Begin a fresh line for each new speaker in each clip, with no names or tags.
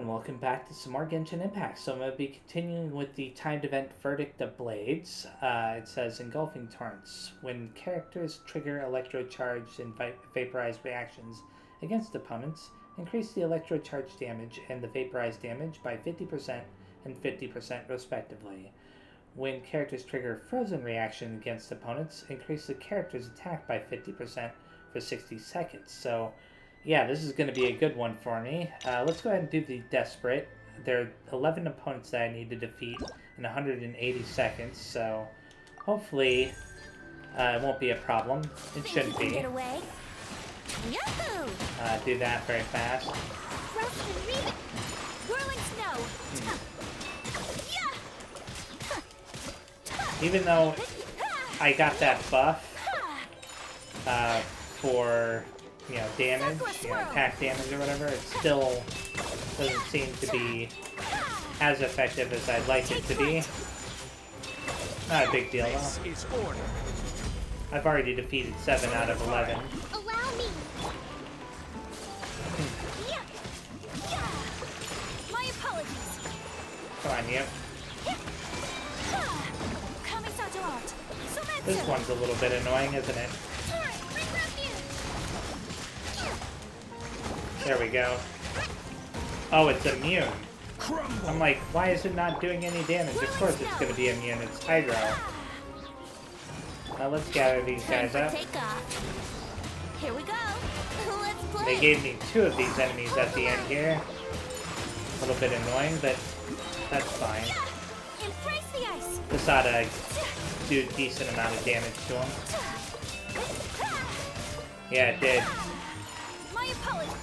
and welcome back to some more Genshin Impact. So I'm going to be continuing with the timed event Verdict of Blades. It says Engulfing Torrents. When characters trigger electrocharged and vaporized reactions against opponents, increase the electrocharge damage and the vaporized damage by 50% and 50% respectively. When characters trigger frozen reaction against opponents, increase the character's attack by 50% for 60 seconds. So yeah, this is going to be a good one for me. Let's go ahead and do the Desperate. There are 11 opponents that I need to defeat in 180 seconds, so hopefully it won't be a problem. It shouldn't be. Do that very fast. Even though I got that buff for damage, attack damage or whatever, it still doesn't seem to be as effective as I'd like it to be. Not a big deal though. I've already defeated 7 out of 11. Come on, you. This one's a little bit annoying, isn't it? There we go. Oh, it's immune. I'm like, why is it not doing any damage? Of course it's going to be immune. It's Hydro. Now let's gather these guys up.
Here we go. Let's play.
They gave me 2 of these enemies at the end here. A little bit annoying, but that's fine. This ought to do a decent amount of damage to them. Yeah, it did.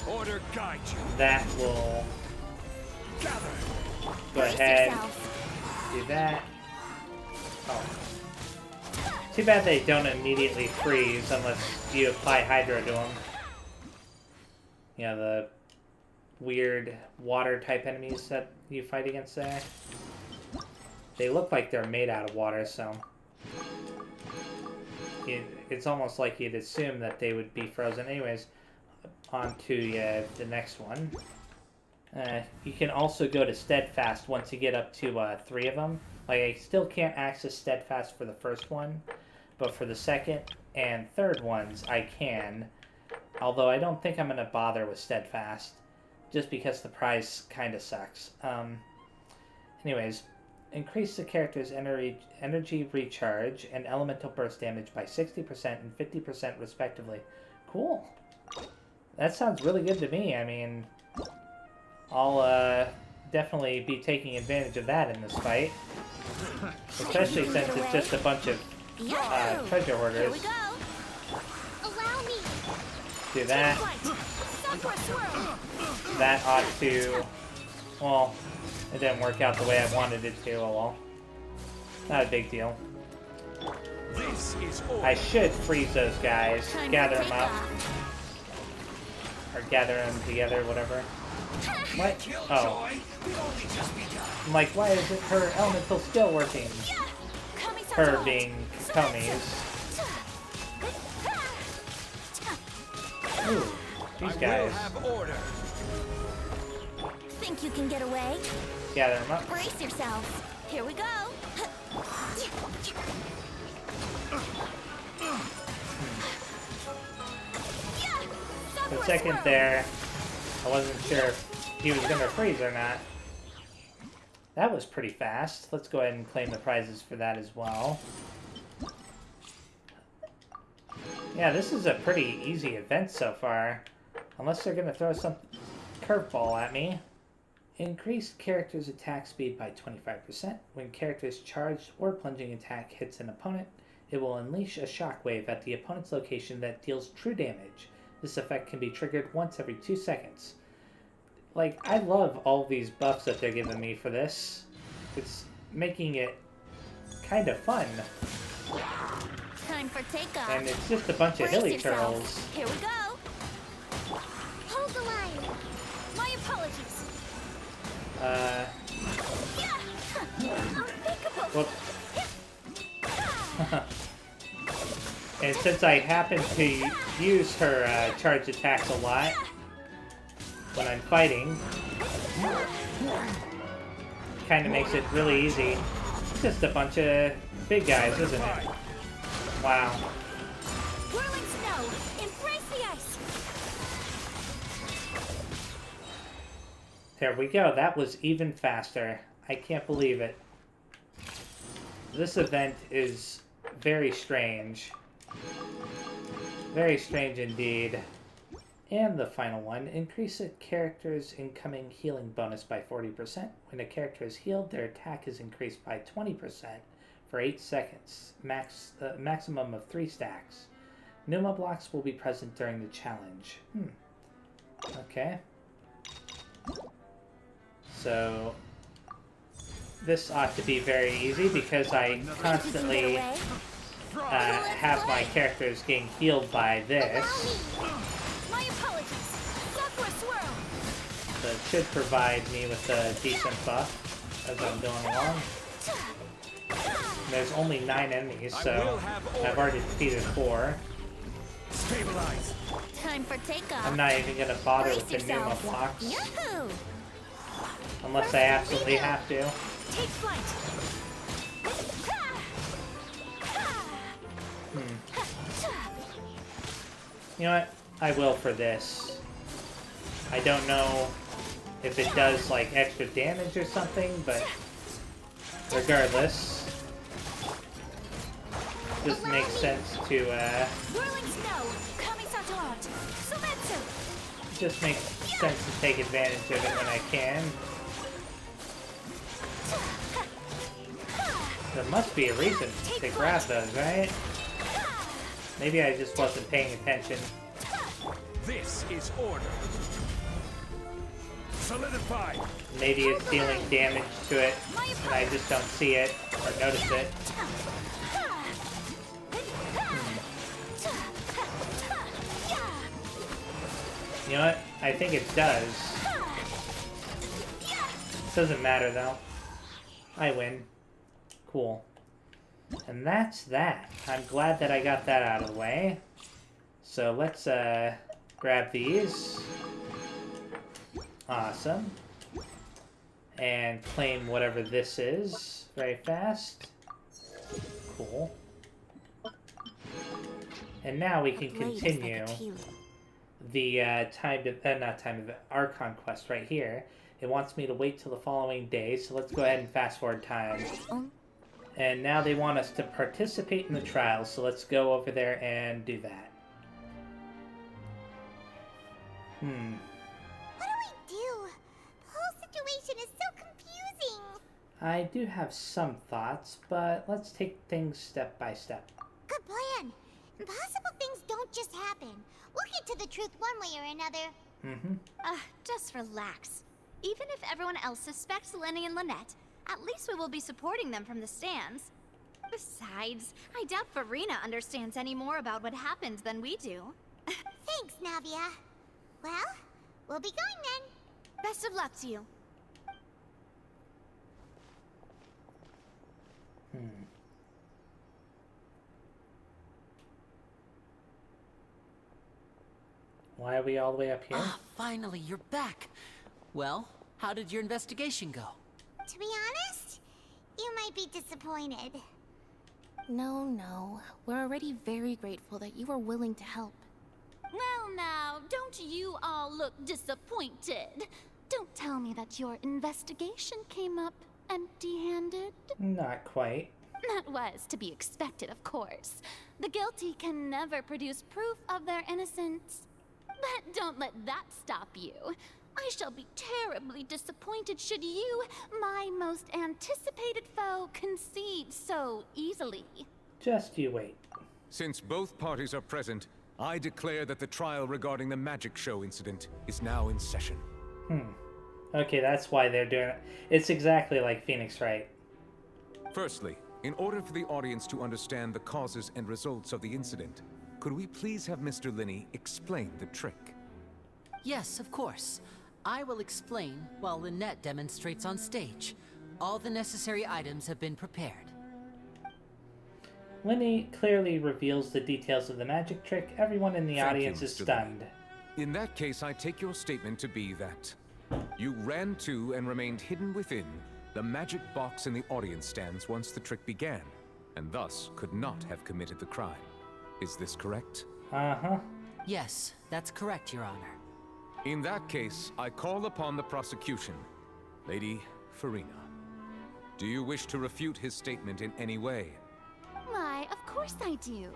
Order guide you.
That will go ahead, do that. Oh. Too bad they don't immediately freeze unless you apply Hydro to them. Yeah, the weird water type enemies that you fight against there. They look like they're made out of water, so it's almost like you'd assume that they would be frozen. Anyways, on to the next one. You can also go to Steadfast once you get up to 3 of them. Like, I still can't access Steadfast for the first one, but for the second and third ones, I can. Although I don't think I'm going to bother with Steadfast, just because the price kind of sucks. Anyways, increase the character's energy recharge and elemental burst damage by 60% and 50% respectively. Cool. That sounds really good to me. I mean, I'll definitely be taking advantage of that in this fight. Especially since it's just a bunch of treasure hoarders. Do that. That ought to... Well, it didn't work out the way I wanted it to. Oh well. Not a big deal. I should freeze those guys. Gather them up. Or gather them together, whatever. What? Oh. I'm like, why isn't her elemental still working? Her being Komi's. Ooh, these guys.
Think you can get away?
Gather them up.
Brace yourself. Here we go.
For a second there, I wasn't sure if he was going to freeze or not. That was pretty fast. Let's go ahead and claim the prizes for that as well. Yeah, this is a pretty easy event so far. Unless they're going to throw some curveball at me. Increase character's attack speed by 25%. When character's charged or plunging attack hits an opponent, it will unleash a shockwave at the opponent's location that deals true damage. This effect can be triggered once every 2 seconds. Like, I love all these buffs that they're giving me for this. It's making it kind of fun.
Time for takeoff.
And it's just a bunch of hilly turtles.
Here we go. Hold the line. My apologies.
Whoop. And since I happen to use her charge attacks a lot, when I'm fighting. Kind of makes it really easy. Just a bunch of big guys, isn't it? Wow.
Whirling snow, embrace the ice.
There we go. That was even faster. I can't believe it. This event is very strange. Very strange indeed. And the final one, increase a character's incoming healing bonus by 40%. When a character is healed, their attack is increased by 20% for 8 seconds, maximum of 3 stacks. Pneuma blocks will be present during the challenge. Okay. So, this ought to be very easy because I constantly have my characters getting healed by this.
My apologies. Sakura swirl.
So it should provide me with a decent buff as I'm going along. There's only 9 enemies, so I've already defeated 4.
Stabilize.
Time for takeoff.
I'm not even gonna bother with the Pneuma blocks. Unless I absolutely have to.
Take flight.
You know what? I will for this. I don't know if it does like extra damage or something, but regardless, just makes sense to
Whirling snow, Kamisato art. Sumetsu.
just makes sense to take advantage of it when I can. There must be a reason to grab those, right? Maybe I just wasn't paying attention.
This is order. Solidify.
Maybe it's dealing damage to it, and I just don't see it or notice it. You know what? I think it does. Doesn't matter though. I win. Cool. And that's that. I'm glad that I got that out of the way. So let's grab these. Awesome. And claim whatever this is very fast. Cool. And now we can continue the Archon Quest right here. It wants me to wait till the following day, so let's go ahead and fast forward time. And now they want us to participate in the trials, so let's go over there and do that.
What do we do? The whole situation is so confusing.
I do have some thoughts, but let's take things step by step.
Good plan. Impossible things don't just happen. We'll get to the truth one way or another.
Just relax. Even if everyone else suspects Lenny and Lynette, at least we will be supporting them from the stands. Besides, I doubt Farina understands any more about what happened than we do.
Thanks, Navia. Well, we'll be going then.
Best of luck to you.
Why are we all the way up here?
Ah, finally, you're back. Well, how did your investigation go?
To be honest, you might be disappointed.
No. We're already very grateful that you were willing to help.
Well now, don't you all look disappointed? Don't tell me that your investigation came up empty-handed.
Not quite.
That was to be expected, of course. The guilty can never produce proof of their innocence. But don't let that stop you. I shall be terribly disappointed should you, my most anticipated foe, concede so easily.
Just you wait.
Since both parties are present, I declare that the trial regarding the magic show incident is now in session.
Okay, that's why they're doing it. It's exactly like Phoenix Wright.
Firstly, in order for the audience to understand the causes and results of the incident, could we please have Mr. Linney explain the trick?
Yes, of course. I will explain while Lynette demonstrates on stage. All the necessary items have been prepared.
Linney clearly reveals the details of the magic trick. Everyone in the
Thank
audience
you,
is
Mr.
stunned.
In that case, I take your statement to be that you ran to and remained hidden within the magic box in the audience stands once the trick began, and thus could not have committed the crime. Is this correct?
Uh-huh.
Yes, that's correct, Your Honor.
In that case, I call upon the prosecution. Lady Farina, do you wish to refute his statement in any way?
Why, of course I do.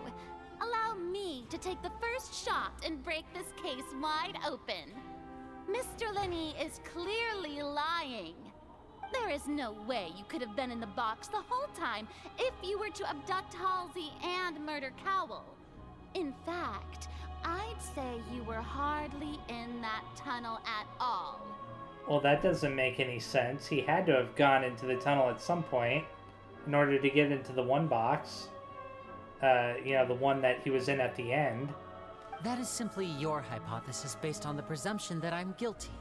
Allow me to take the first shot and break this case wide open. Mr. Linney is clearly lying. There is no way you could have been in the box the whole time if you were to abduct Halsey and murder Cowell. In fact, I'd say you were hardly in that tunnel at all.
Well, that doesn't make any sense. He had to have gone into the tunnel at some point in order to get into the one box. You know, the one that he was in at the end.
That is simply your hypothesis based on the presumption that I'm guilty.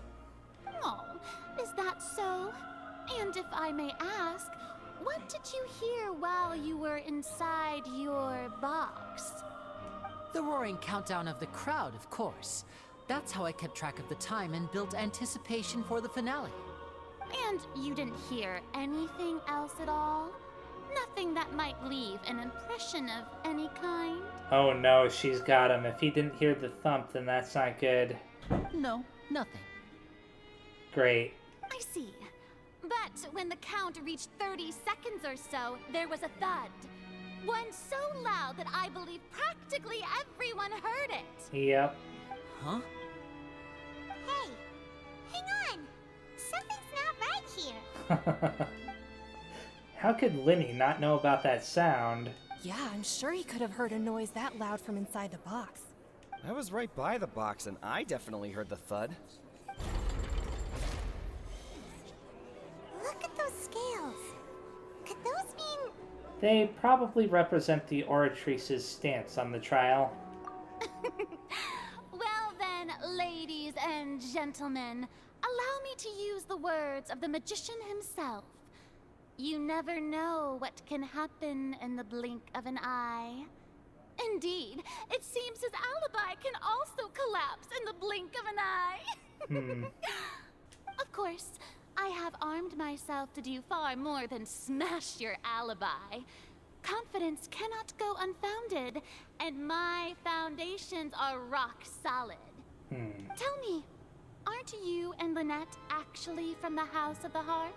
Oh, is that so? And if I may ask, what did you hear while you were inside your box?
The roaring countdown of the crowd, of course. That's how I kept track of the time and built anticipation for the finale.
And you didn't hear anything else at all? Nothing that might leave an impression of any kind?
Oh no, she's got him. If he didn't hear the thump, then that's not good.
No, nothing.
Great.
I see. But when the count reached 30 seconds or so, there was a thud. One so loud that I believe practically everyone heard it.
Yep.
Huh?
Hey, hang on. Something's not right here.
How could Linny not know about that sound?
Yeah, I'm sure he could have heard a noise that loud from inside the box.
I was right by the box, and I definitely heard the thud.
Look at those scales. Could those mean...
They probably represent the Oratrice's stance on the trial.
Well then, ladies and gentlemen, allow me to use the words of the magician himself. You never know what can happen in the blink of an eye. Indeed, it seems his alibi can also collapse in the blink of an eye. Of course, I have armed myself to do far more than smash your alibi. Confidence cannot go unfounded, and my foundations are rock solid. Tell me, aren't you and Lynette actually from the House of the Hearth?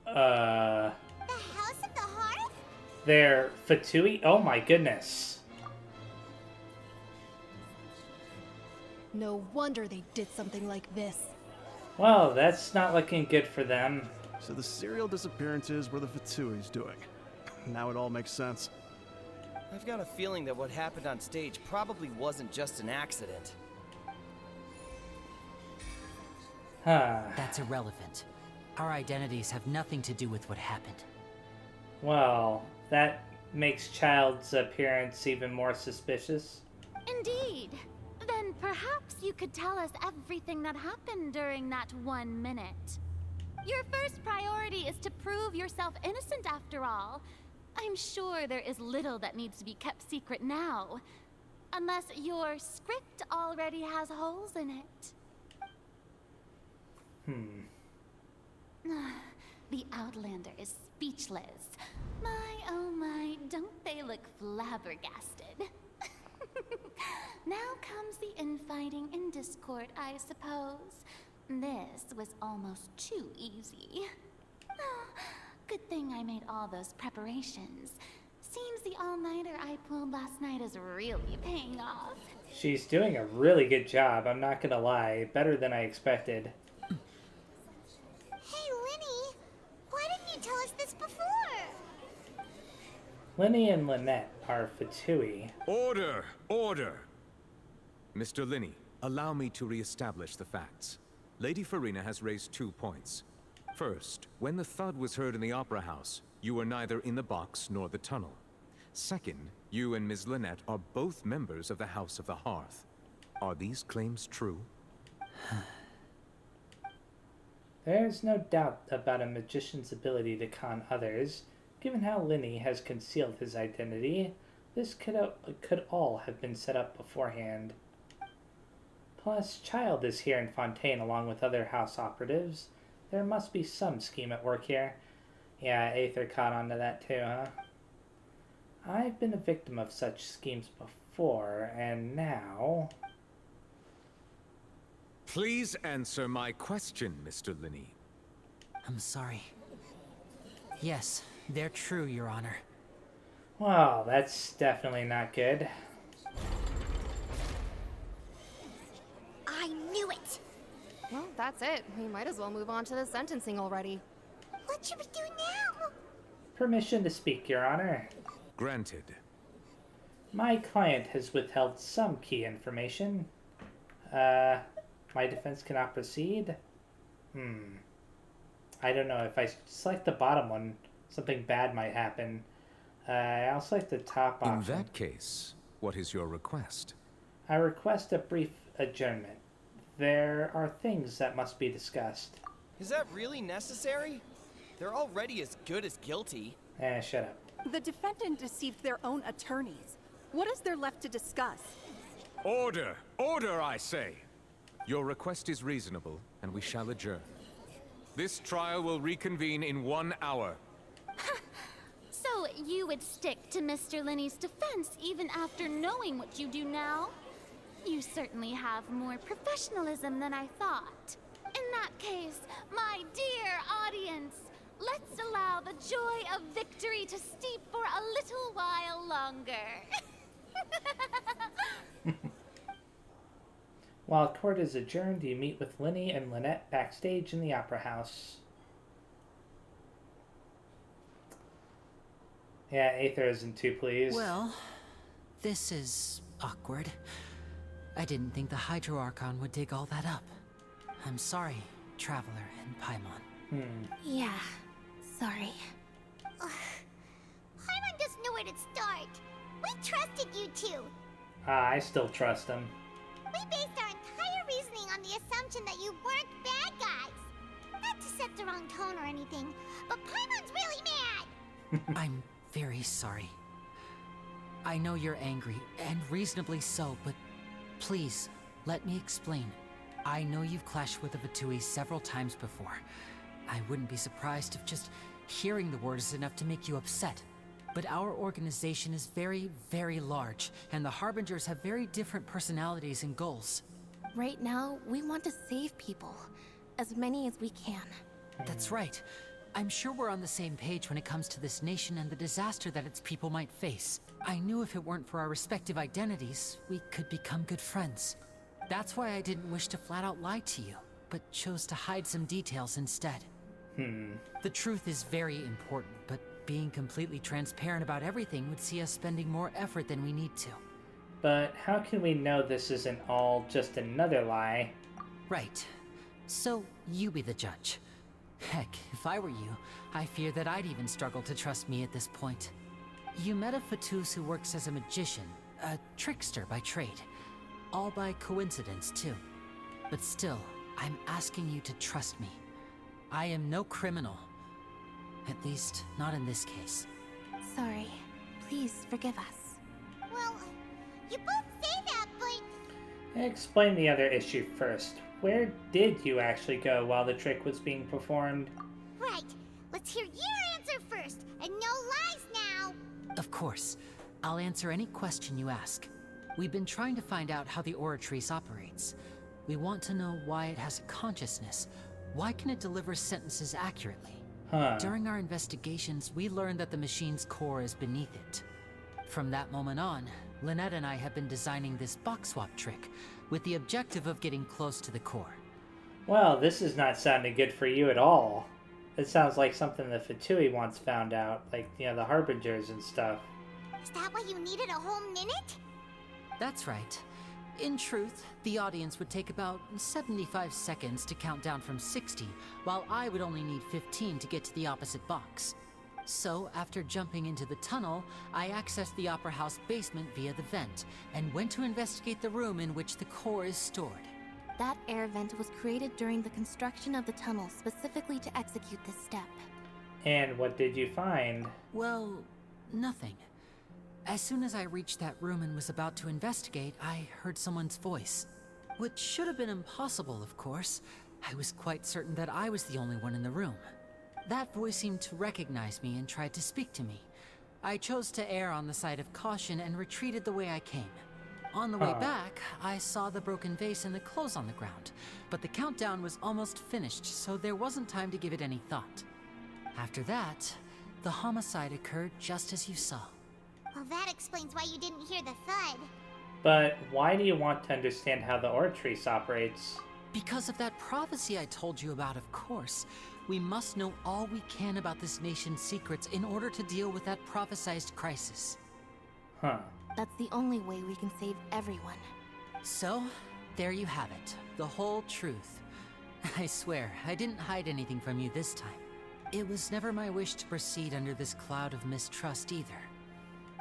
The House of the Hearth?
They're Fatui? Oh my goodness.
No wonder they did something like this.
Well, that's not looking good for them.
So the serial disappearances were the Fatui's doing. Now it all makes sense.
I've got a feeling that what happened on stage probably wasn't just an accident.
That's irrelevant. Our identities have nothing to do with what happened.
Well, that makes Child's appearance even more suspicious.
Indeed. Then perhaps you could tell us everything that happened during that 1 minute. Your first priority is to prove yourself innocent after all. I'm sure there is little that needs to be kept secret now. Unless your script already has holes in it. The Outlander is speechless. My, oh my, don't they look flabbergasted? Now comes the infighting and discord, I suppose. This was almost too easy. Good thing I made all those preparations. Seems the all-nighter I pulled last night is really paying off.
She's doing a really good job, I'm not gonna lie. Better than I expected.
Hey, Linny. Why didn't you tell us this before?
Linny and Lynette are Fatui.
Order! Order! Mr. Linney, allow me to re-establish the facts. Lady Farina has raised 2 points. First, when the thud was heard in the Opera House, you were neither in the box nor the tunnel. Second, you and Ms. Lynette are both members of the House of the Hearth. Are these claims true?
There's no doubt about a magician's ability to con others. Given how Linny has concealed his identity, this could all have been set up beforehand. Plus, Child is here in Fontaine along with other house operatives. There must be some scheme at work here. Yeah, Aether caught on to that too, huh? I've been a victim of such schemes before, and now...
Please answer my question, Mr. Linney.
I'm sorry. Yes, they're true, Your Honor.
Well, that's definitely not good.
I knew it!
Well, that's it. We might as well move on to the sentencing already.
What should we do now?
Permission to speak, Your Honor.
Granted.
My client has withheld some key information. My defense cannot proceed? I don't know. If I select the bottom one, something bad might happen. I'll select the top option.
In that case, what is your request?
I request a brief adjournment. There are things that must be discussed.
Is that really necessary? They're already as good as guilty.
Shut up.
The defendant deceived their own attorneys. What is there left to discuss?
Order! Order, I say! Your request is reasonable, and we shall adjourn. This trial will reconvene in 1 hour.
So you would stick to Mr. Linney's defense even after knowing what you do now? You certainly have more professionalism than I thought. In that case, my dear audience, let's allow the joy of victory to steep for a little while longer.
While court is adjourned, you meet with Linney and Lynette backstage in the Opera House. Yeah, Aether isn't too pleased.
Well, this is awkward. I didn't think the Hydro Archon would dig all that up. I'm sorry, Traveler and Paimon.
Yeah, sorry.
Paimon just knew where to start. We trusted you two.
I still trust him.
We based our entire reasoning on the assumption that you weren't bad guys. Not to set the wrong tone or anything, but Paimon's really mad.
I'm very sorry. I know you're angry, and reasonably so, but please, let me explain. I know you've clashed with the Fatui several times before. I wouldn't be surprised if just hearing the word is enough to make you upset. But our organization is very, very large, and the Harbingers have very different personalities and goals.
Right now, we want to save people. As many as we can.
That's right. I'm sure we're on the same page when it comes to this nation and the disaster that its people might face. I knew if it weren't for our respective identities, we could become good friends. That's why I didn't wish to flat out lie to you, but chose to hide some details instead. The truth is very important, but being completely transparent about everything would see us spending more effort than we need to.
But how can we know this isn't all just another lie?
Right. So, you be the judge. Heck, if I were you, I fear that I'd even struggle to trust me at this point. You met a Fatus who works as a magician, a trickster by trade. All by coincidence, too. But still, I'm asking you to trust me. I am no criminal. At least, not in this case.
Sorry. Please forgive us.
Well, you both say that, but...
Explain the other issue first. Where did you actually go while the trick was being performed?
Right. Let's hear your answer first, and no lies now.
Of course. I'll answer any question you ask. We've been trying to find out how the Oratrice operates. We want to know why it has a consciousness. Why can it deliver sentences accurately? During our investigations, we learned that the machine's core is beneath it. From that moment on, Lynette and I have been designing this box swap trick, with the objective of getting close to the core.
Well, this is not sounding good for you at all. It sounds like something the Fatui once found out, like, you know, the Harbingers and stuff.
Is that why you needed a whole minute?
That's right. In truth, the audience would take about 75 seconds to count down from 60, while I would only need 15 to get to the opposite box. So, after jumping into the tunnel, I accessed the Opera House basement via the vent, and went to investigate the room in which the core is stored.
That air vent was created during the construction of the tunnel specifically to execute this step.
And what did you find?
Well, nothing. As soon as I reached that room and was about to investigate, I heard someone's voice. Which should have been impossible, of course. I was quite certain that I was the only one in the room. That voice seemed to recognize me and tried to speak to me. I chose to err on the side of caution and retreated the way I came. On the way back, I saw the broken vase and the clothes on the ground, but the countdown was almost finished, so there wasn't time to give it any thought. After that, the homicide occurred just as you saw.
Well, that explains why you didn't hear the thud.
But why do you want to understand how the Oratrice operates?
Because of that prophecy I told you about, of course. We must know all we can about this nation's secrets in order to deal with that prophesized crisis.
Huh.
That's the only way we can save everyone.
So, there you have it. The whole truth. I swear, I didn't hide anything from you this time. It was never my wish to proceed under this cloud of mistrust either.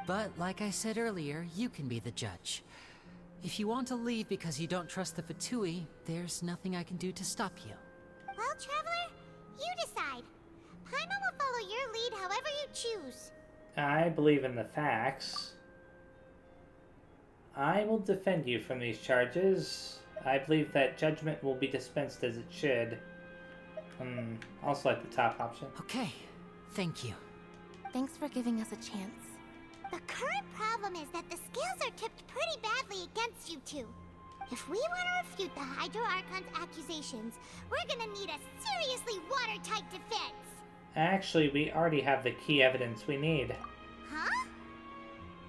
But, like I said earlier, you can be the judge. If you want to leave because you don't trust the Fatui, there's nothing I can do to stop you.
Well, Traveler, you decide. Paimon will follow your lead however you choose.
I believe in the facts. I will defend you from these charges. I believe that judgment will be dispensed as it should. I'll select the top option.
Okay, thank you.
Thanks for giving us a chance.
The current problem is that the scales are tipped pretty badly against you two. If we want to refute the Hydro Archon's accusations, we're gonna need a seriously watertight defense.
Actually, we already have the key evidence we need.
Huh?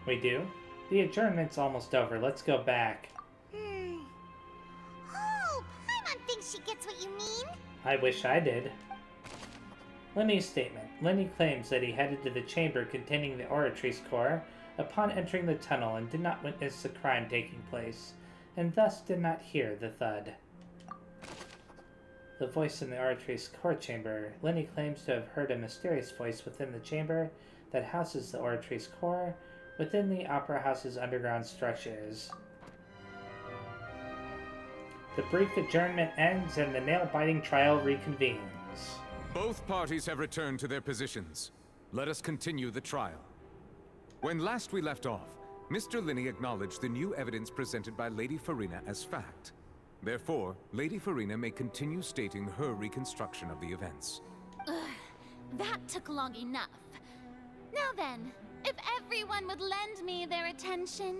We do? The adjournment's almost over. Let's go back.
Oh, Paimon thinks she gets what you mean.
I wish I did. Lenny's statement. Lenny claims that he headed to the chamber containing the Oratrice core upon entering the tunnel and did not witness the crime taking place, and thus did not hear the thud. The voice in the Oratrice core chamber. Lenny claims to have heard a mysterious voice within the chamber that houses the Oratrice core within the Opera House's underground structures. The brief adjournment ends and the nail-biting trial reconvenes.
Both parties have returned to their positions. Let us continue the trial. When last we left off, Mr. Linney acknowledged the new evidence presented by Lady Farina as fact. Therefore, Lady Farina may continue stating her reconstruction of the events.
That took long enough. Now then, if everyone would lend me their attention,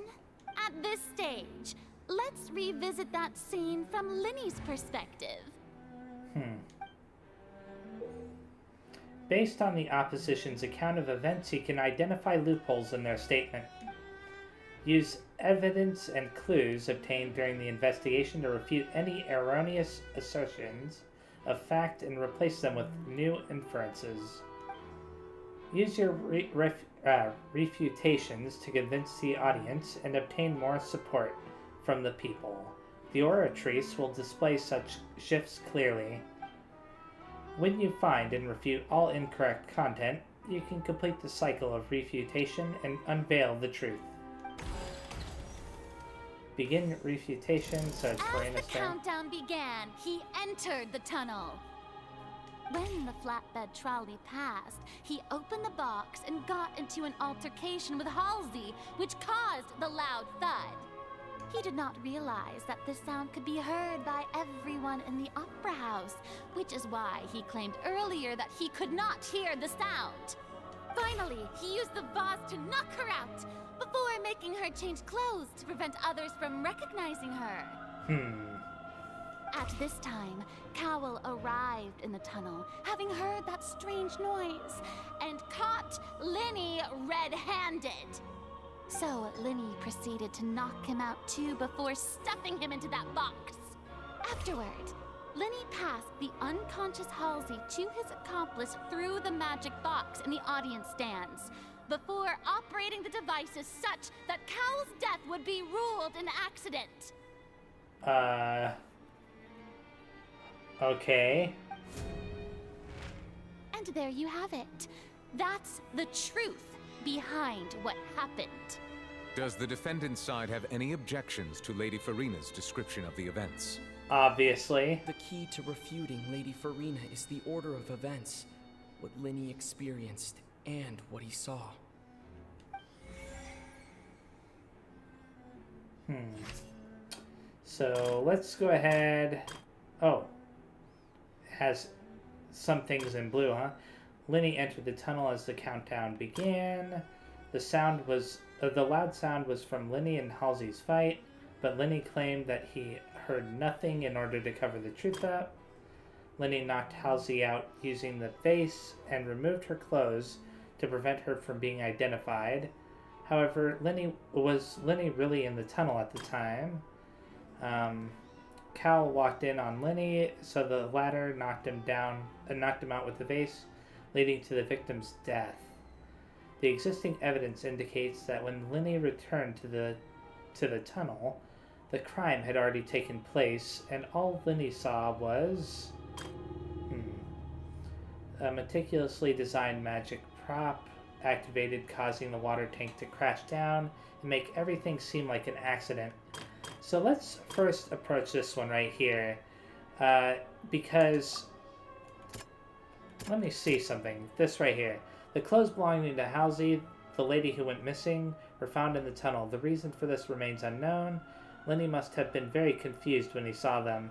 at this stage, let's revisit that scene from Linney's perspective.
Based on the opposition's account of events, he can identify loopholes in their statement. Use evidence and clues obtained during the investigation to refute any erroneous assertions of fact and replace them with new inferences. Use your refutations to convince the audience and obtain more support from the people. The Oratrice will display such shifts clearly. When you find and refute all incorrect content, you can complete the cycle of refutation and unveil the truth. Begin refutation, so it's
As the countdown began, he entered the tunnel. When the flatbed trolley passed, he opened the box and got into an altercation with Halsey, which caused the loud thud. He did not realize that this sound could be heard by everyone in the Opera House, which is why he claimed earlier that he could not hear the sound. Finally, he used the vase to knock her out, before making her change clothes to prevent others from recognizing her. At this time, Cowell arrived in the tunnel, having heard that strange noise, and caught Linney red-handed. So Linney proceeded to knock him out too before stuffing him into that box. Afterward, Linney passed the unconscious Halsey to his accomplice through the magic box in the audience stands, before operating the devices such that Cowell's death would be ruled an accident.
Okay.
And there you have it. That's the truth behind what happened.
Does the defendant's side have any objections to Lady Farina's description of the events?
Obviously.
The key to refuting Lady Farina is the order of events, what Linney experienced and what he saw.
So let's go ahead. Oh, it has some things in blue, huh? Linny entered the tunnel as the countdown began. The loud sound was from Linny and Halsey's fight, but Linny claimed that he heard nothing in order to cover the truth up. Linny knocked Halsey out using the vase and removed her clothes to prevent her from being identified. However, was Linny really in the tunnel at the time? Cal walked in on Linny, so the latter knocked him out with the vase, leading to the victim's death. The existing evidence indicates that when Linny returned to the tunnel, the crime had already taken place, and all Linny saw was a meticulously designed magic prop activated, causing the water tank to crash down and make everything seem like an accident. So let's first approach this one right here, because let me see something. This right here. The clothes belonging to Halsey, the lady who went missing, were found in the tunnel. The reason for this remains unknown. Linny must have been very confused when he saw them.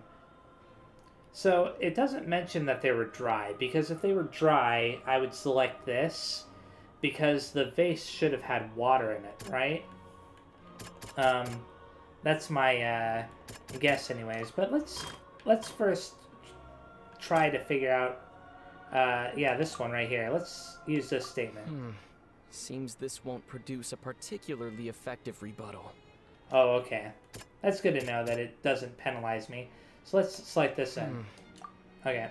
So it doesn't mention that they were dry, because if they were dry, I would select this, because the vase should have had water in it, right? That's my guess anyways. But let's first try to figure out yeah, this one right here. Let's use this statement.
Seems this won't produce a particularly effective rebuttal.
Oh, okay. That's good to know that it doesn't penalize me. So let's select this in. Okay.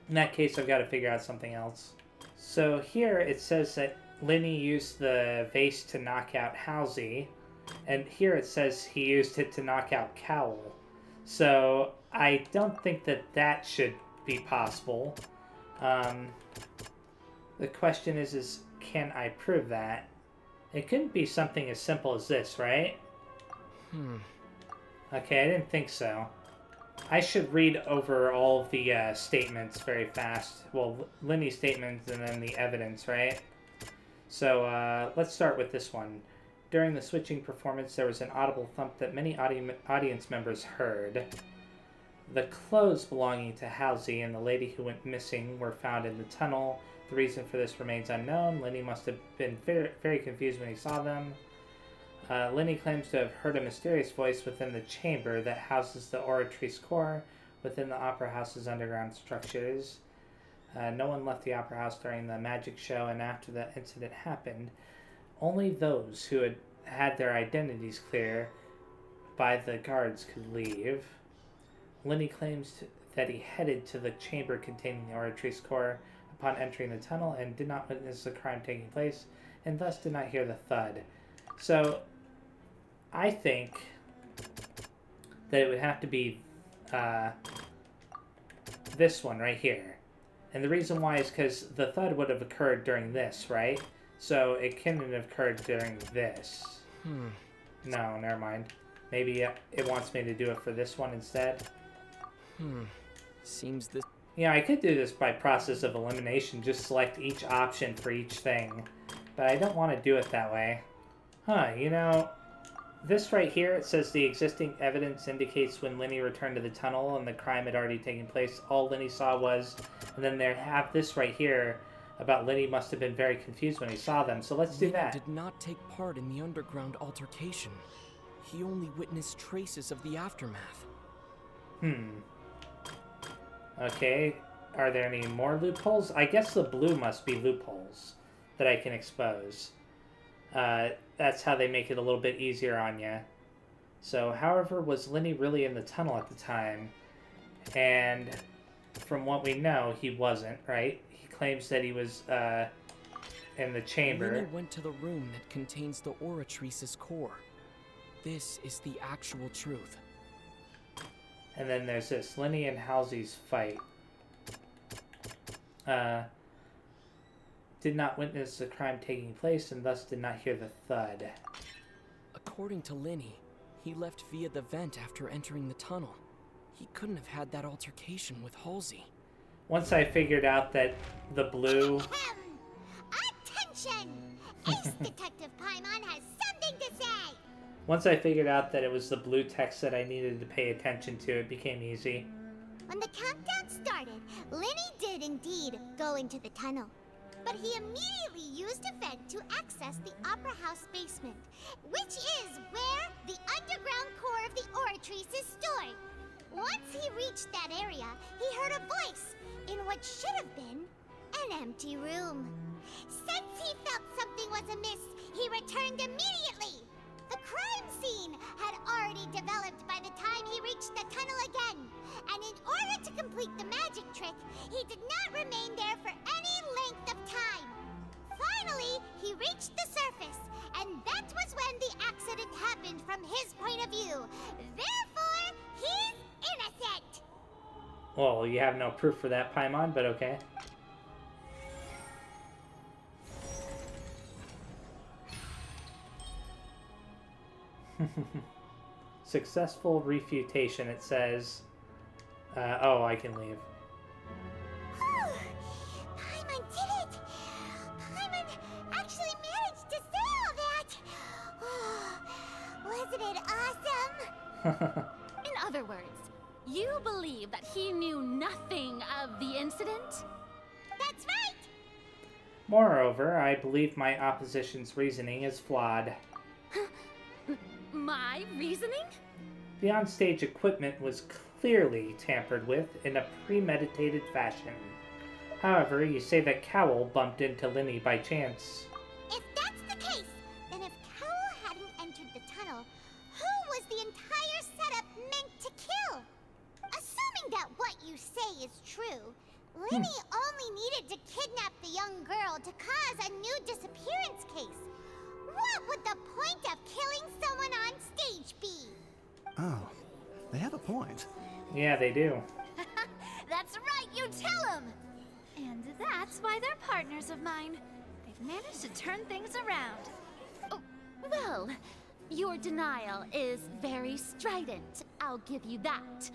In that case, I've got to figure out something else. So here it says that Linny used the vase to knock out Halsey, and here it says he used it to knock out Cowl. So I don't think that that should be possible. The question is can I prove that? It couldn't be something as simple as this, right? Okay, I didn't think so. I should read over all of the statements very fast. Well, Linny's statements and then the evidence, right? So let's start with this one. During the switching performance, there was an audible thump that many audience members heard. The clothes belonging to Halsey and the lady who went missing were found in the tunnel. The reason for this remains unknown. Linny must have been very, very confused when he saw them. Linny claims to have heard a mysterious voice within the chamber that houses the Oratrice core within the Opera House's underground structures. No one left the Opera House during the magic show, and after that incident happened, only those who had their identities clear by the guards could leave. Linny claims that he headed to the chamber containing the Oratrice core upon entering the tunnel and did not witness the crime taking place, and thus did not hear the thud. So, I think that it would have to be this one right here. And the reason why is because the thud would have occurred during this, right? So it couldn't have occurred during this. No, never mind. Maybe it wants me to do it for this one instead.
Seems this...
Yeah, I could do this by process of elimination. Just select each option for each thing. But I don't want to do it that way. You know, this right here, it says the existing evidence indicates when Linny returned to the tunnel and the crime had already taken place. All Linny saw was... And then they have this right here about Linny must have been very confused when he saw them. So let's do that.
Linny did not take part in the underground altercation. He only witnessed traces of the aftermath.
Okay. Are there any more loopholes? I guess the blue must be loopholes that I can expose. That's how they make it a little bit easier on you. So, however, was Linny really in the tunnel at the time? And from what we know, he wasn't, right? He claims that he was in the chamber.
Linny went to the room that contains the Oratrice's core. This is the actual truth.
And then there's this, Linny and Halsey's fight. Did not witness the crime taking place and thus did not hear the thud.
According to Linny, he left via the vent after entering the tunnel. He couldn't have had that altercation with Halsey.
Once I figured out that the blue...
Attention! Ace Detective Paimon has something to say!
Once I figured out that it was the blue text that I needed to pay attention to, it became easy.
When the countdown started, Lenny did indeed go into the tunnel. But he immediately used a vent to access the Opera House basement, which is where the underground core of the Oratrice is stored. Once he reached that area, he heard a voice in what should have been an empty room. Since he felt something was amiss, he returned immediately. The crime scene had already developed by the time he reached the tunnel again, and in order to complete the magic trick, he did not remain there for any length of time. Finally, he reached the surface, and that was when the accident happened from his point of view. Therefore, he's innocent!
Well, you have no proof for that, Paimon, but okay. Successful refutation, it says. Oh, I can leave.
Paimon did it! Paimon actually managed to say all that! Wasn't it awesome?
In other words, you believe that he knew nothing of the incident?
That's right!
Moreover, I believe my opposition's reasoning is flawed.
My reasoning?
The onstage equipment was clearly tampered with in a premeditated fashion. However, you say that Cowell bumped into Linny by chance.
If that's the case, then if Cowell hadn't entered the tunnel, who was the entire setup meant to kill? Assuming that what you say is true, Linny only needed to kidnap the young girl to cause a new disappearance case. What would the point of killing someone on stage be?
Oh, they have a point.
Yeah, they do.
That's right, you tell them! And that's why they're partners of mine. They've managed to turn things around.
Oh, well, your denial is very strident, I'll give you that.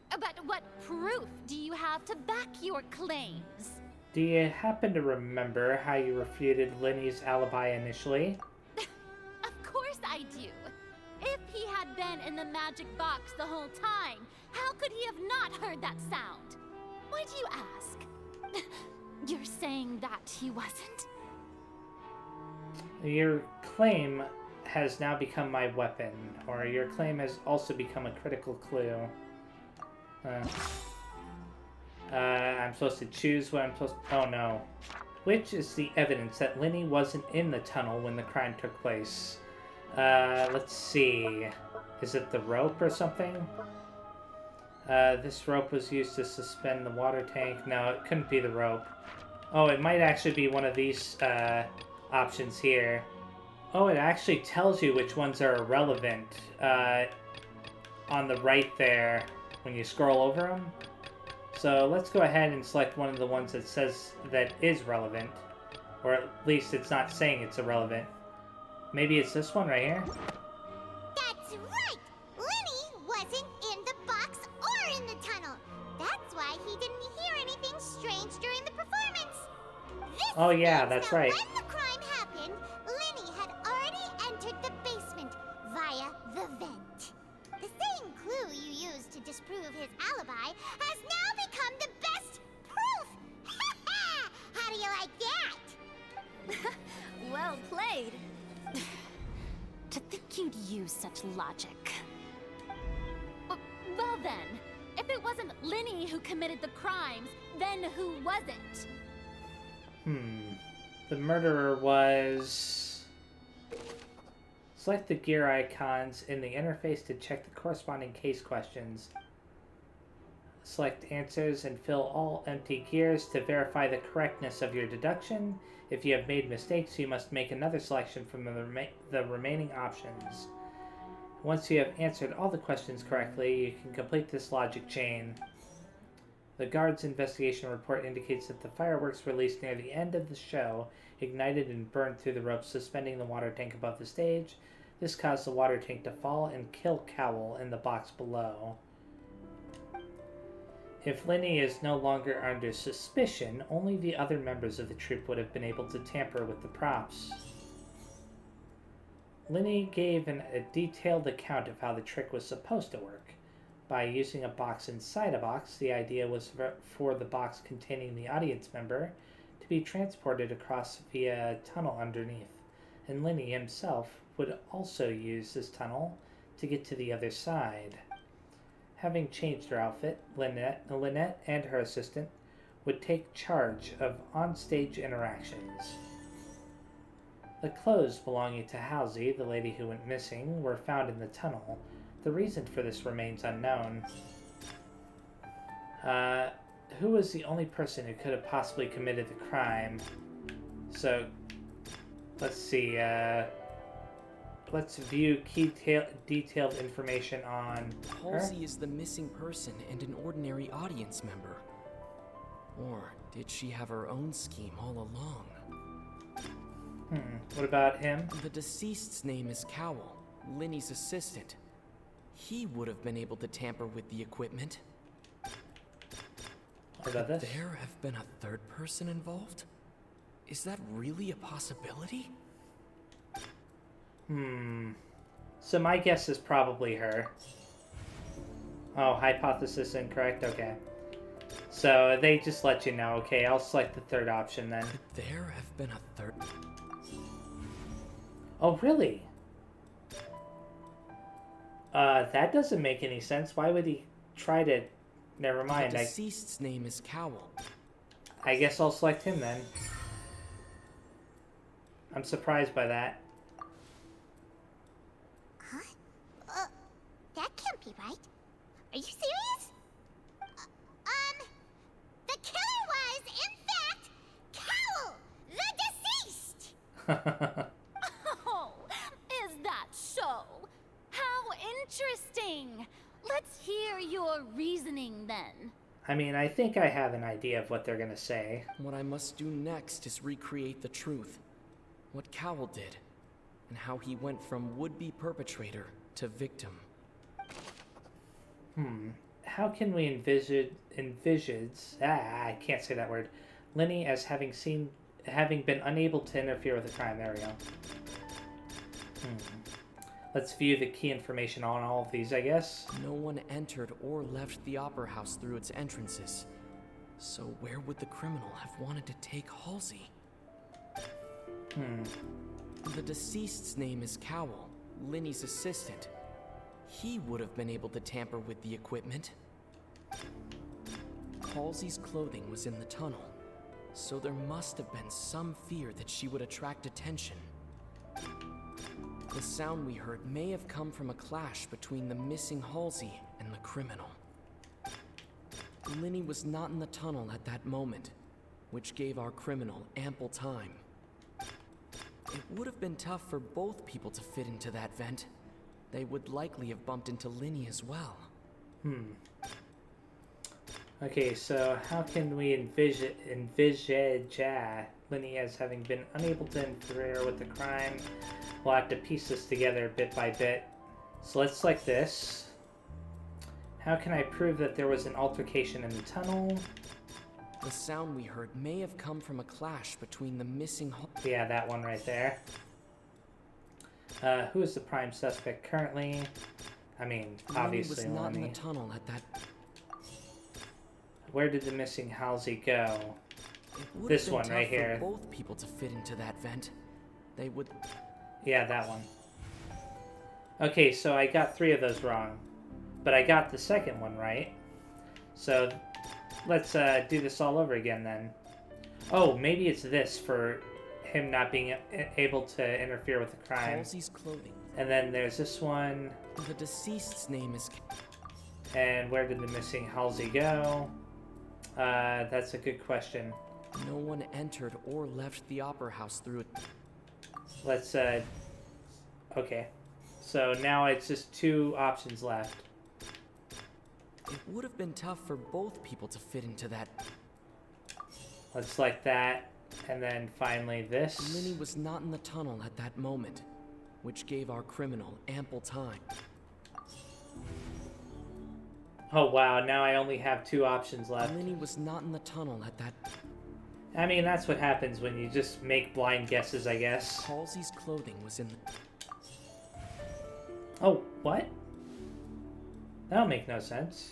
But what proof do you have to back your claims?
Do you happen to remember how you refuted Linny's alibi initially?
Of course I do. If he had been in the magic box the whole time, how could he have not heard that sound? Why do you ask? You're saying that he wasn't?
Your claim has now become my weapon, or your claim has also become a critical clue. I'm supposed to choose what I'm supposed to... Oh no. Which is the evidence that Linny wasn't in the tunnel when the crime took place? Let's see. Is it the rope or something? This rope was used to suspend the water tank. No, it couldn't be the rope. Oh, it might actually be one of these options here. Oh, it actually tells you which ones are irrelevant on the right there when you scroll over them. So let's go ahead and select one of the ones that says that is relevant. Or at least it's not saying it's irrelevant. Maybe it's this one right here?
That's right! Linny wasn't in the box or in the tunnel. That's why he didn't hear anything strange during the performance. This
Oh yeah,
means
that's
that
right.
when the crime happened, Linny had already entered the basement via the vent. The same clue you used to disprove his alibi has now become the best proof! How do you like that?
Well played.
To think you'd use such logic. Well then, if it wasn't Linny who committed the crimes, then who was it?
The murderer was... Select the gear icons in the interface to check the corresponding case questions. Select answers and fill all empty gears to verify the correctness of your deduction. If you have made mistakes, you must make another selection from the remaining options. Once you have answered all the questions correctly, you can complete this logic chain. The guard's investigation report indicates that the fireworks released near the end of the show ignited and burned through the ropes suspending the water tank above the stage. This caused the water tank to fall and kill Cowell in the box below. If Linny is no longer under suspicion, only the other members of the troupe would have been able to tamper with the props. Linny gave a detailed account of how the trick was supposed to work. By using a box inside a box, the idea was for the box containing the audience member to be transported across via a tunnel underneath, and Linny himself would also use this tunnel to get to the other side. Having changed her outfit, Lynette and her assistant would take charge of on-stage interactions. The clothes belonging to Halsey, the lady who went missing, were found in the tunnel. The reason for this remains unknown. Who was the only person who could have possibly committed the crime? So, let's see, let's view detailed information on her.
Halsey is the missing person and an ordinary audience member. Or did she have her own scheme all along?
What about him?
The deceased's name is Cowell, Linny's assistant. He would have been able to tamper with the equipment.
What about this?
Could there have been a third person involved? Is that really a possibility?
So my guess is probably her. Oh, hypothesis incorrect? Okay. So they just let you know. Okay, I'll select the third option then.
Could there have been a third?
Oh, really? That doesn't make any sense. Why would he try to... Never mind.
The deceased's name is Cowell.
I guess I'll select him then. I'm surprised by that.
Huh? That can't be right. Are you serious? The killer was, in fact, Cowell, the deceased!
Oh, is that so? How interesting! Let's hear your reasoning then.
I mean, I think I have an idea of what they're gonna say.
What I must do next is recreate the truth. What Cowell did, and how he went from would-be perpetrator to victim.
How can we envisage I can't say that word. Linny as having been unable to interfere with the crime. There we go. Let's view the key information on all of these, I guess.
No one entered or left the Opera House through its entrances. So where would the criminal have wanted to take Halsey? The deceased's name is Cowell, Linny's assistant. He would have been able to tamper with the equipment. Halsey's clothing was in the tunnel, so there must have been some fear that she would attract attention. The sound we heard may have come from a clash between the missing Halsey and the criminal. Linny was not in the tunnel at that moment, which gave our criminal ample time. It would have been tough for both people to fit into that vent. They would likely have bumped into Linny as well.
Okay, so how can we envisage Linny as having been unable to interfere with the crime? We'll have to piece this together bit by bit. So let's select this. How can I prove that there was an altercation in the tunnel?
The sound we heard may have come from a clash between the missing...
Yeah, that one right there. Who is the prime suspect currently? I mean, obviously
Linny was not in
Lenny.
the tunnel at that...
Where did the missing Halsey go?
Would
This
have been
one
tough
right
for
here.
both people to fit into that vent. They would...
Yeah, that one. Okay, so I got 3 of those wrong. But I got the second one right. So let's do this all over again then. Oh, maybe it's this for him not being able to interfere with the crime.
Halsey's clothing.
And then there's this one.
The deceased's name is...
And where did the missing Halsey go? That's a good question.
No one entered or left the Opera House through it.
Let's, okay. So now it's just 2 options left.
It would have been tough for both people to fit into that.
Let's select that, and then finally this.
Linny was not in the tunnel at that moment, which gave our criminal ample time.
Oh wow, now I only have 2 options left.
Linny was not in the tunnel at that...
I mean, that's what happens when you just make blind guesses, I guess.
Halsey's clothing was in the...
Oh, what? That'll make no sense.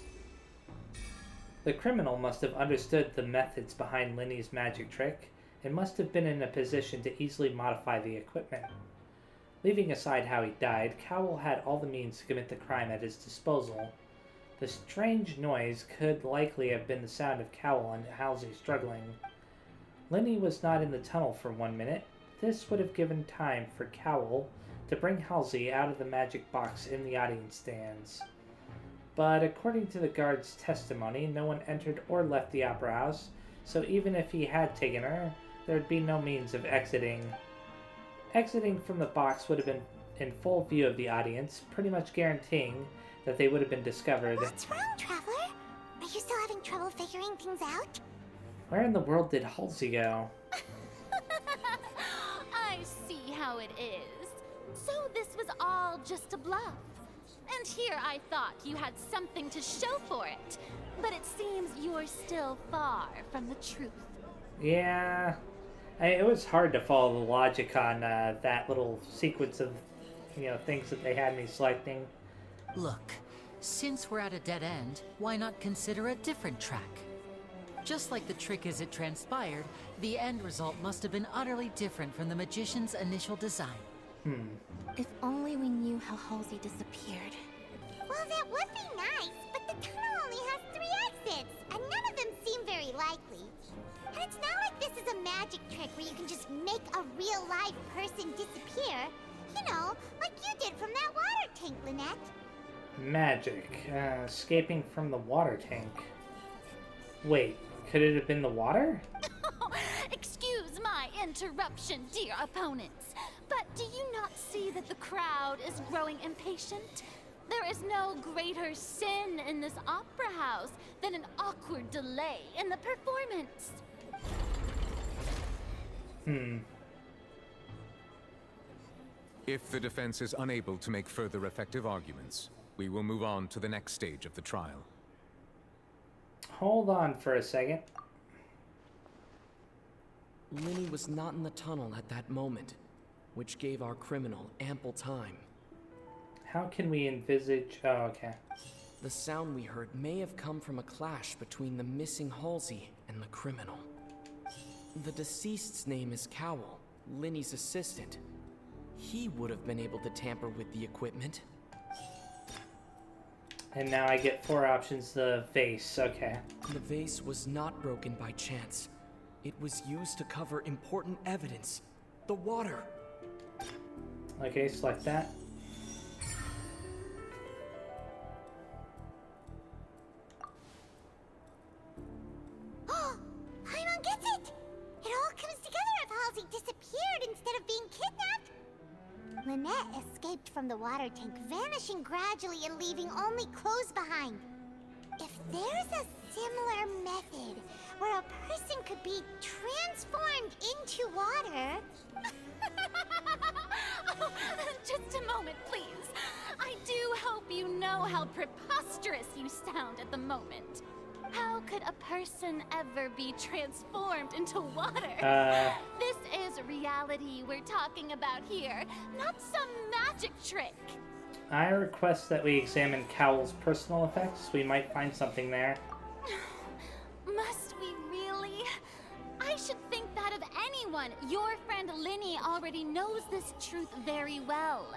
The criminal must have understood the methods behind Lenny's magic trick and must have been in a position to easily modify the equipment. Leaving aside how he died, Cowell had all the means to commit the crime at his disposal. The strange noise could likely have been the sound of Cowell and Halsey struggling. Lenny was not in the tunnel for 1 minute. This would have given time for Cowell to bring Halsey out of the magic box in the audience stands. But according to the guard's testimony, no one entered or left the opera house, so even if he had taken her, there would be no means of exiting. Exiting from the box would have been in full view of the audience, pretty much guaranteeing that they would have been discovered.
What's wrong, Traveler? Are you still having trouble figuring things out?
Where in the world did Halsey go?
I see how it is. So this was all just a bluff. And here I thought you had something to show for it. But it seems you're still far from the truth.
Yeah, it was hard to follow the logic on that little sequence of, things that they had me selecting.
Look, since we're at a dead end, why not consider a different track? Just like the trick as it transpired, the end result must have been utterly different from the magician's initial design.
If only we knew how Halsey disappeared.
Well, that would be nice, but the tunnel only has 3 exits, and none of them seem very likely. And it's not like this is a magic trick where you can just make a real live person disappear. You know, like you did from that water tank, Lynette.
Magic. Escaping from the water tank. Wait, could it have been the water?
Excuse my interruption, dear opponents, but do you not see that the crowd is growing impatient? There is no greater sin in this opera house than an awkward delay in the performance.
If the defense is unable to make further effective arguments, we will move on to the next stage of the trial.
Hold on for a second.
Lenny was not in the tunnel at that moment, which gave our criminal ample time.
How can we envisage... Oh, okay.
The sound we heard may have come from a clash between the missing Halsey and the criminal. The deceased's name is Cowell, Lenny's assistant. He would have been able to tamper with the equipment.
And now I get 4 options. The vase, okay.
The vase was not broken by chance. It was used to cover important evidence. The water.
Okay, select that.
Oh, Paimon gets it! It all comes together if Halsey disappeared instead of being kidnapped. Lynette escaped from the water tank, vanishing gradually and leaving only clothes behind. If there's a similar method where a person could be transformed into water...
Oh, just a moment, please. I do hope you know how preposterous you sound at the moment. How could a person ever be transformed into water? This is reality we're talking about here, not some magic trick.
I request that we examine Cowell's personal effects. We might find something there.
Must we really? I should think that of anyone. Your friend Linny already knows this truth very well.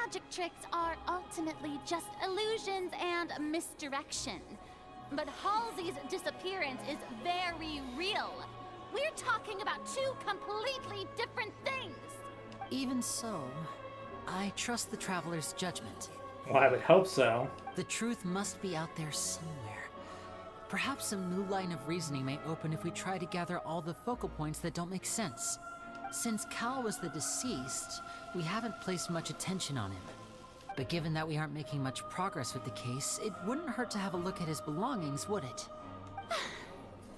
Magic tricks are ultimately just illusions and misdirection. But Halsey's disappearance is very real. We're talking about 2 completely different things.
Even so, I trust the Traveler's judgment.
Well, I would hope so.
The truth must be out there somewhere. Perhaps some new line of reasoning may open if we try to gather all the focal points that don't make sense. Since Cal was the deceased, we haven't placed much attention on him. But given that we aren't making much progress with the case, it wouldn't hurt to have a look at his belongings, would it?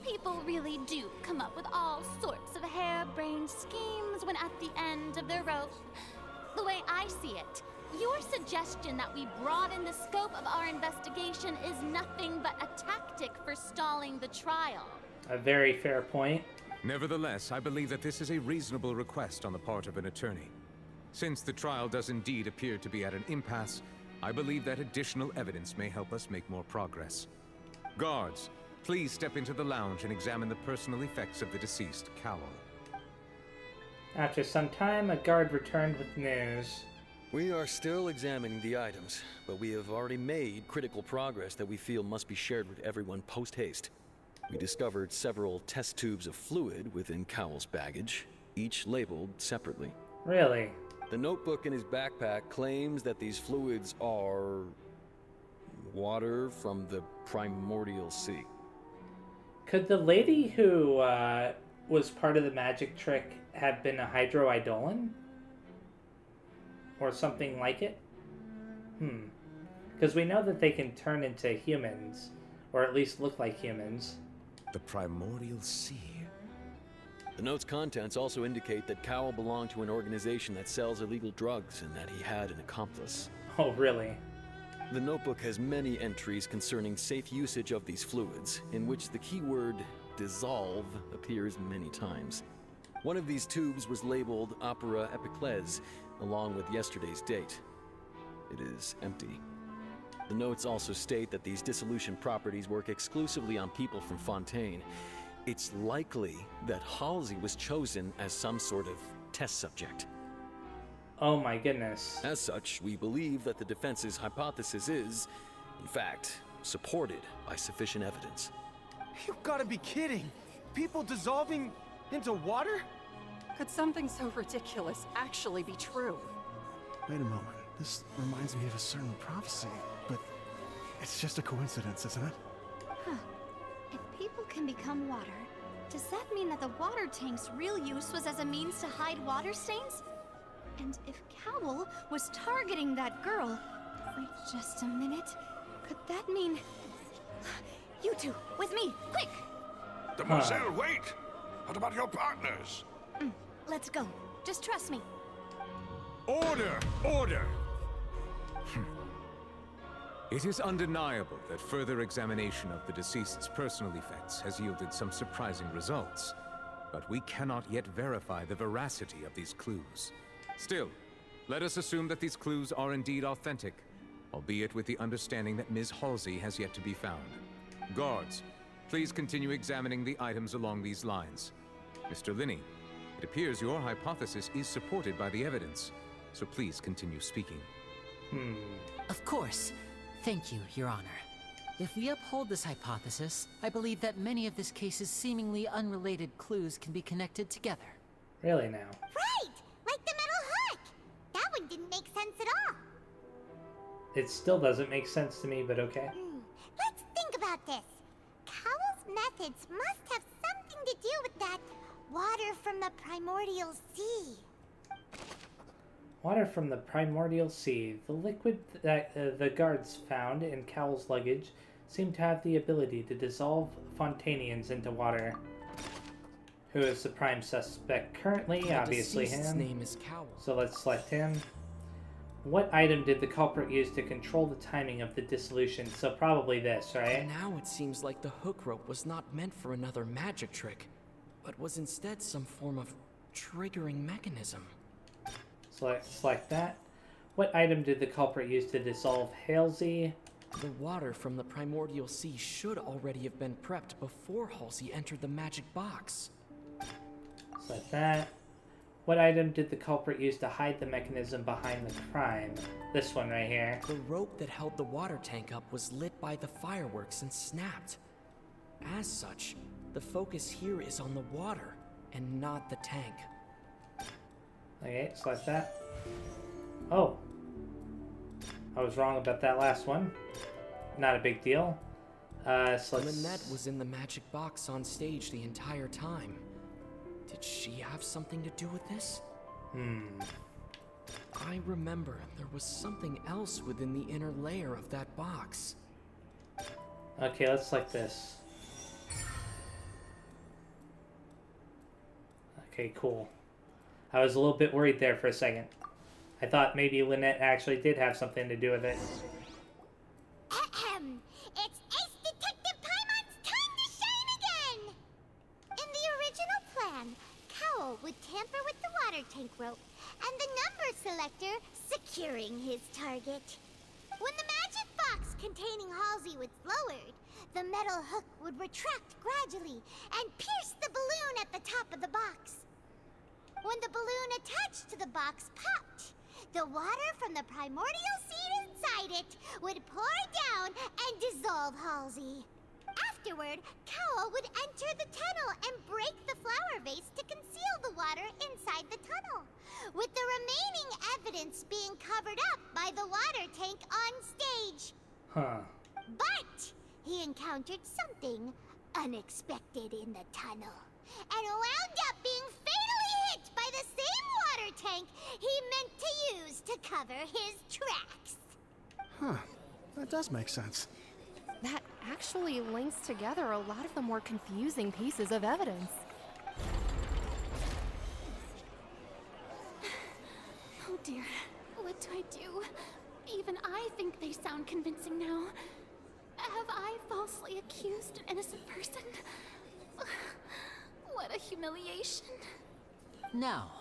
People really do come up with all sorts of harebrained schemes when at the end of their rope. The way I see it, your suggestion that we broaden the scope of our investigation is nothing but a tactic for stalling the trial.
A very fair point.
Nevertheless, I believe that this is a reasonable request on the part of an attorney. Since the trial does indeed appear to be at an impasse, I believe that additional evidence may help us make more progress. Guards, please step into the lounge and examine the personal effects of the deceased Cowell.
After some time, a guard returned with news.
We are still examining the items, but we have already made critical progress that we feel must be shared with everyone post-haste. We discovered several test tubes of fluid within Cowell's baggage, each labeled separately.
Really?
The notebook in his backpack claims that these fluids are water from the primordial sea.
Could the lady who was part of the magic trick have been a hydroidolin? Or something like it? Because we know that they can turn into humans, or at least look like humans.
The primordial sea.
The note's contents also indicate that Cowell belonged to an organization that sells illegal drugs and that he had an accomplice.
Oh, really?
The notebook has many entries concerning safe usage of these fluids, in which the keyword dissolve appears many times. One of these tubes was labeled Opera Epiclese, along with yesterday's date. It is empty. The notes also state that these dissolution properties work exclusively on people from Fontaine. It's likely that Halsey was chosen as some sort of test subject.
Oh my goodness.
As such, we believe that the defense's hypothesis is, in fact, supported by sufficient evidence.
You've got to be kidding! People dissolving into water?
Could something so ridiculous actually be true?
Wait a moment. This reminds me of a certain prophecy, but it's just a coincidence, isn't it?
Huh. If people can become water, does that mean that the water tank's real use was as a means to hide water stains? And if Cowell was targeting that girl... Wait just a minute. Could that mean... You two, with me, quick!
Demoiselle, wait! What about your partners?
Let's go. Just trust me.
Order! Order!
It is undeniable that further examination of the deceased's personal effects has yielded some surprising results, but we cannot yet verify the veracity of these clues. Still, let us assume that these clues are indeed authentic, albeit with the understanding that Ms. Halsey has yet to be found. Guards, please continue examining the items along these lines. Mr. Linney, it appears your hypothesis is supported by the evidence, so please continue speaking.
Of course. Thank you, Your Honor. If we uphold this hypothesis, I believe that many of this case's seemingly unrelated clues can be connected together.
Really now?
Right! Like the metal hook! That one didn't make sense at all.
It still doesn't make sense to me, but okay.
Let's think about this. Cowell's methods must have something to do with that water from the primordial sea.
Water from the primordial sea. The liquid that the guards found in Cowell's luggage seemed to have the ability to dissolve Fontainians into water. Who is the prime suspect currently? Obviously him.
His name is Cowell.
So let's select him. What item did the culprit use to control the timing of the dissolution? So probably this, right?
Now it seems like the hook rope was not meant for another magic trick, but was instead some form of triggering mechanism.
Select that. What item did the culprit use to dissolve Halsey?
The water from the primordial sea should already have been prepped before Halsey entered the magic box.
Select that. What item did the culprit use to hide the mechanism behind the crime? This one right here.
The rope that held the water tank up was lit by the fireworks and snapped. As such, the focus here is on the water and not the tank.
Okay, select that. Oh. I was wrong about that last one. Not a big deal. So
Lynette was in the magic box on stage the entire time. Did she have something to do with this? I remember there was something else within the inner layer of that box.
Okay, let's select this. Okay, cool. I was a little bit worried there for a second. I thought maybe Lynette actually did have something to do with it.
It's Ace Detective Paimon's time to shine again! In the original plan, Cowell would tamper with the water tank rope, and the number so collector securing his target. When the magic box containing Halsey was lowered, the metal hook would retract gradually and pierce the balloon at the top of the box. When the balloon attached to the box popped, the water from the primordial seed inside it would pour down and dissolve Halsey. Afterward, Cowell would enter the tunnel and break the flower vase to conceal the water inside the tunnel, with the remaining evidence being covered up by the water tank on stage.
Huh.
But he encountered something unexpected in the tunnel, and wound up being fatally hit by the same water tank he meant to use to cover his tracks.
Huh. That does make sense.
That actually links together a lot of the more confusing pieces of evidence.
Oh dear, what do I do? Even I think they sound convincing now. Have I falsely accused an innocent person? What a humiliation.
Now,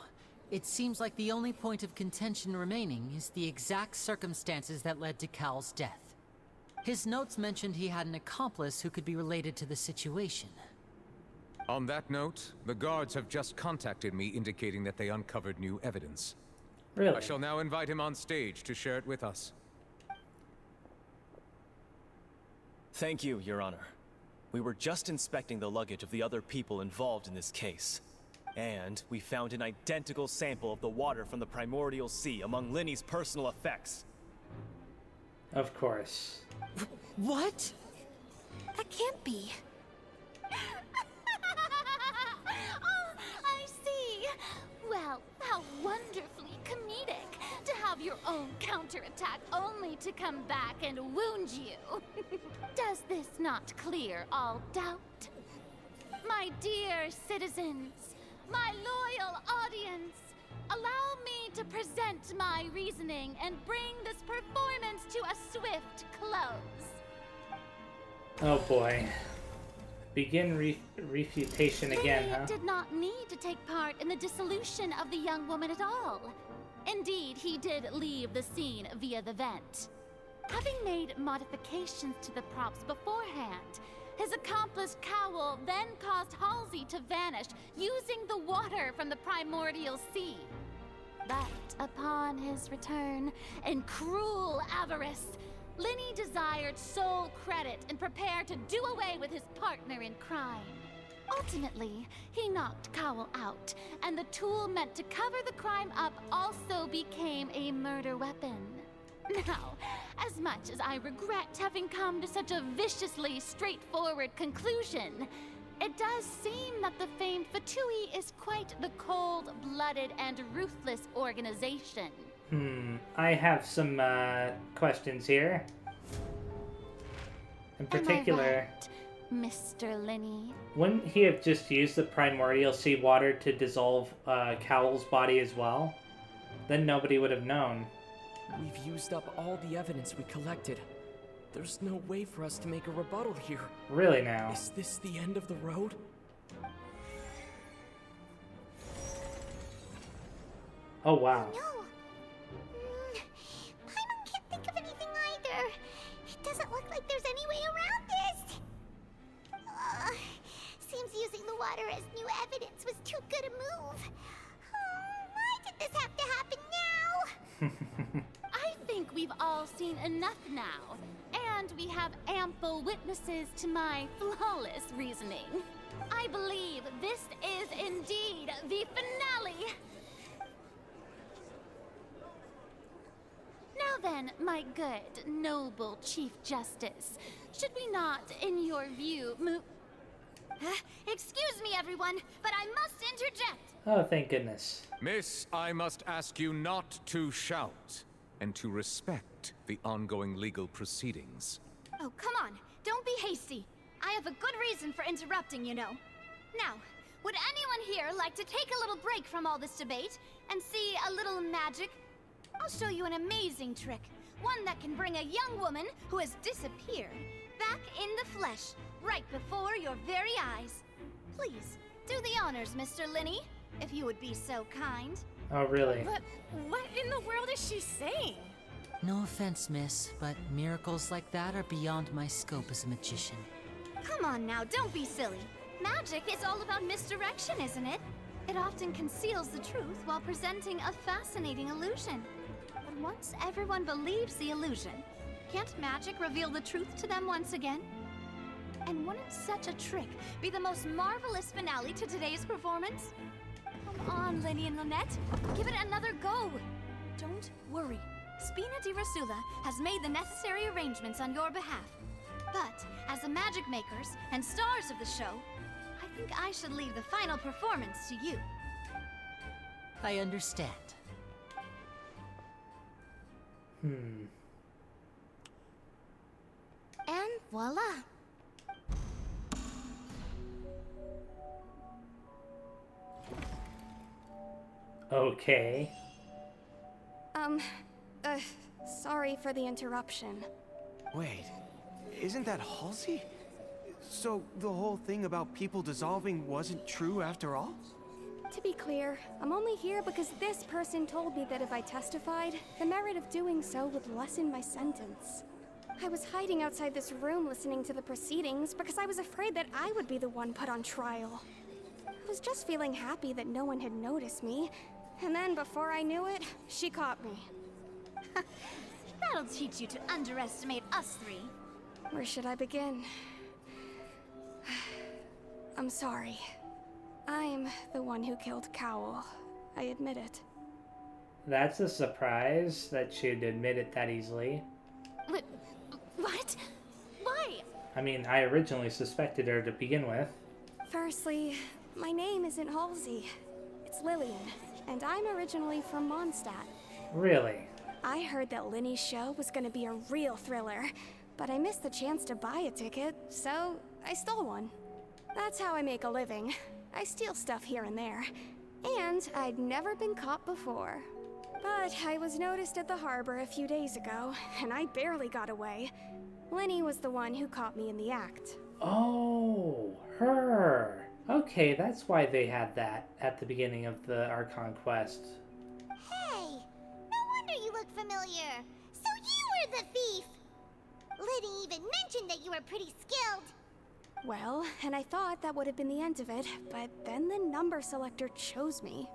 it seems like the only point of contention remaining is the exact circumstances that led to Cal's death. His notes mentioned he had an accomplice who could be related to the situation.
On that note, the guards have just contacted me indicating that they uncovered new evidence.
Really?
I shall now invite him on stage to share it with us.
Thank you, Your Honor. We were just inspecting the luggage of the other people involved in this case. And we found an identical sample of the water from the primordial sea among Linny's personal effects.
Of course.
What?
That can't be.
Oh, I see. Well, how wonderfully comedic to have your own counterattack only to come back and wound you. Does this not clear all doubt? My dear citizens, my loyal audience, allow me to present my reasoning and bring this performance to a swift close.
Oh boy. Begin refutation again, huh?
He did not need to take part in the dissolution of the young woman at all. Indeed, he did leave the scene via the vent. Having made modifications to the props beforehand, his accomplice Cowell then caused Halsey to vanish using the water from the primordial sea. But upon his return, in cruel avarice, Linny desired sole credit and prepared to do away with his partner in crime. Ultimately, he knocked Cowell out, and the tool meant to cover the crime up also became a murder weapon. Now, as much as I regret having come to such a viciously straightforward conclusion, it does seem that the famed Fatui is quite the cold-blooded and ruthless organization.
I have some questions here. In particular,
Mr. Linny,
wouldn't he have just used the primordial sea water to dissolve Cowell's body as well? Then nobody would have known.
We've used up all the evidence we collected. There's no way for us to make a rebuttal here.
Really now?
Is this the end of the road?
Oh wow.
No. Paimon can't think of anything either. It doesn't look like there's any way around this. Seems using the water as new evidence was too good a move. Why did this have to happen now?
I think we've all seen enough now, and we have ample witnesses to my flawless reasoning. I believe this is indeed the finale. Now then, my good, noble Chief Justice, should we not, in your view, move...
Excuse me, everyone, but I must interject.
Oh, thank goodness.
Miss, I must ask you not to shout, and to respect the ongoing legal proceedings.
Oh, come on. Don't be hasty. I have a good reason for interrupting, you know. Now, would anyone here like to take a little break from all this debate and see a little magic? I'll show you an amazing trick. One that can bring a young woman who has disappeared back in the flesh, right before your very eyes. Please, do the honors, Mr. Linny, if you would be so kind.
Oh, really?
But what in the world is she saying?
No offense, miss, but miracles like that are beyond my scope as a magician.
Come on now, don't be silly. Magic is all about misdirection, isn't it? It often conceals the truth while presenting a fascinating illusion. But once everyone believes the illusion, can't magic reveal the truth to them once again? And wouldn't such a trick be the most marvelous finale to today's performance? Come on, Lenny and Lynette. Give it another go. Don't worry. Spina di Rasula has made the necessary arrangements on your behalf. But, as the magic makers and stars of the show, I think I should leave the final performance to you.
I understand.
Hmm.
And voila.
Okay.
Sorry for the interruption.
Wait, isn't that Halsey? So the whole thing about people dissolving wasn't true after all?
To be clear, I'm only here because this person told me that if I testified, the merit of doing so would lessen my sentence. I was hiding outside this room listening to the proceedings because I was afraid that I would be the one put on trial. I was just feeling happy that no one had noticed me, and then before I knew it, she caught me.
That'll teach you to underestimate us three.
Where should I begin? I'm sorry. I'm the one who killed Cowl. I admit it.
That's a surprise that she'd admit it that easily.
What? Why?
I mean, I originally suspected her to begin with.
Firstly, my name isn't Halsey. It's Lillian, and I'm originally from Mondstadt.
Really?
I heard that Linny's show was gonna be a real thriller, but I missed the chance to buy a ticket, so I stole one. That's how I make a living. I steal stuff here and there. And I'd never been caught before. But I was noticed at the harbor a few days ago, and I barely got away. Linny was the one who caught me in the act.
Oh, her. Okay, that's why they had that at the beginning of the Archon Quest.
Hey, no wonder you look familiar. So you were the thief. Liddy even mentioned that you were pretty skilled.
Well, and I thought that would have been the end of it, but then the number selector chose me.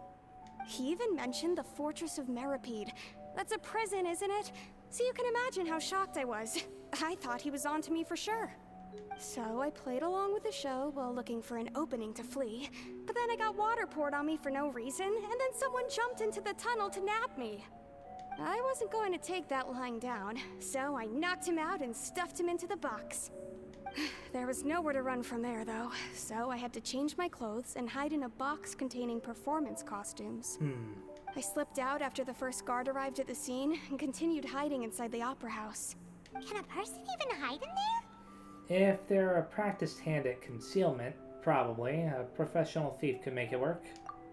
He even mentioned the Fortress of Meripede. That's a prison, isn't it? So you can imagine how shocked I was. I thought he was on to me for sure. So I played along with the show while looking for an opening to flee, but then I got water poured on me for no reason, and then someone jumped into the tunnel to nab me. I wasn't going to take that lying down, so I knocked him out and stuffed him into the box. There was nowhere to run from there, though, so I had to change my clothes and hide in a box containing performance costumes. I slipped out after the first guard arrived at the scene and continued hiding inside the opera house.
Can a person even hide in there?
If they're a practiced hand at concealment, probably. A professional thief could make it work.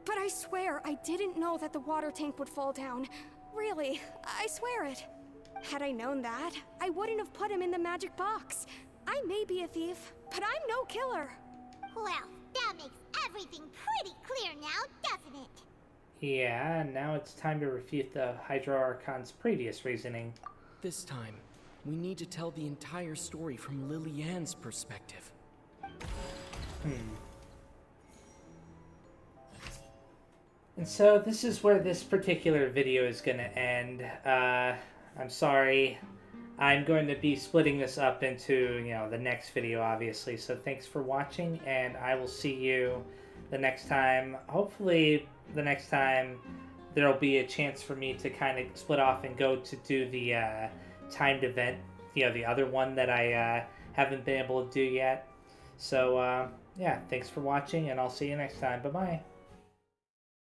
But I swear I didn't know that the water tank would fall down. Really, I swear it. Had I known that, I wouldn't have put him in the magic box. I may be a thief, but I'm no killer.
Well, that makes everything pretty clear now, doesn't it?
Yeah, and now it's time to refute the Hydro Archon's previous reasoning.
This time, we need to tell the entire story from Lily-Ann's perspective.
And so this is where this particular video is going to end. I'm sorry. I'm going to be splitting this up into, the next video, obviously. So thanks for watching, and I will see you the next time. Hopefully, the next time there'll be a chance for me to kind of split off and go to do the timed event, the other one that I haven't been able to do yet. So, yeah, thanks for watching, and I'll see you next time. Bye-bye.